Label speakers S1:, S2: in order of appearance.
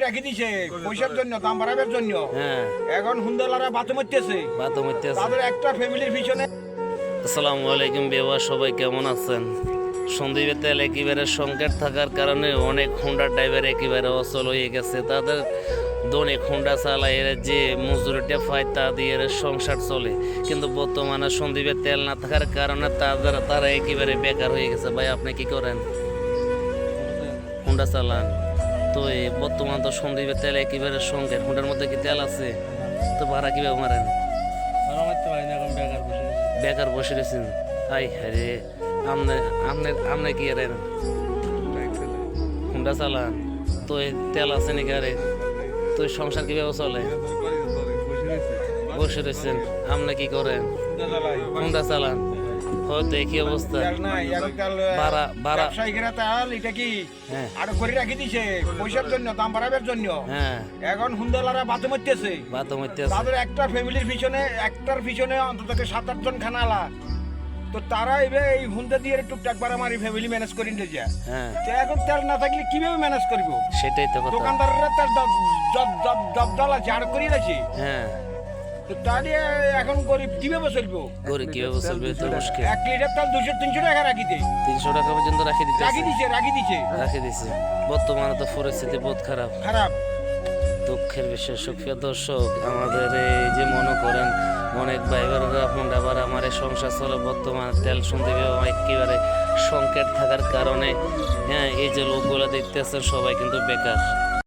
S1: রাখি দিছে পয়সার জন্য, দাম বাড়াবার জন্য। এখন হুন্দালারা বাতে মরতেছে তাদের একটা ফ্যামিলির পিছনে।
S2: আসসালামু আলাইকুম বেওয়া, সবাই কেমন আছেন? সন্দীপের তেল একেবারে সংকট থাকার কারণে অনেক হুন্ডা ড্রাইভার একেবারে অচল হয়ে গেছে। তাদের দৈনিক হুন্ডা চালায় এরা যে মজুরিটা পায় তা দিয়ে এরা সংসার চলে, কিন্তু বর্তমানে সন্দীপের তেল না থাকার কারণে তারা একেবারে বেকার হয়ে গেছে। ভাই আপনি কি করেন? হুন্ডা চালান তো বর্তমান তো সন্দীপের তেল একেবারে সংকট। হুন্ডার মধ্যে কি তেল আছে? তো ভাড়া কিভাবে মারেন? বেকার বসে রয়েছেন। হাই হারে, আপনি কি এরেন? হুন্ডা চালান তো তেল আছে নাকি? আরে তো সংসার কিভাবে চলে? বসে রয়েছেন। আপনি কি করেন? হুন্ডা চালান। হয়তো একই অবস্থা।
S1: ব্যবসায়ীরা তাল এটা কি আরো করে রাখি দিছে পয়সার জন্য, দাম বাড়াবার জন্য। এখন হুন্দালারা বাতে মরতেছে তাদের একটা ফ্যামিলির পিছনে অন্তত 7-8 জন খানালা। তো তারা এবার এই হুন্ডা দিয়ে টুকটাক বাড়ামারি ফ্যামিলি ম্যানেজ করে নিতে যায়। তো এখন তেল না থাকলে কিভাবে ম্যানেজ করবো?
S2: সেটাই তো কথা।
S1: দোকানদাররা তেল দবদলা ঝাড় করিয়ে আছে। তো তাহলে এখন গরিব কিভাবে চলবো?
S2: কিভাবে চলবে? তো মুশকিল।
S1: 1 লিটার তেল 200-300 টাকা রাখি দেয়।
S2: 300 টাকা পর্যন্ত রাখি দিছে। বর্তমানে তো পরিস্থিতি বহুত খারাপ। দুঃখের বিষয় সুপ্রিয় দর্শক, আমাদের এই যে মনে করেন অনেক ড্রাইভাররা হুন্ডা ভাড়া আমার সংসার চলে। বর্তমানে তেল সন্দীপে একেবারে সংকট থাকার কারণে এই যে লোকগুলো দেখতেছেন সবাই কিন্তু বেকার।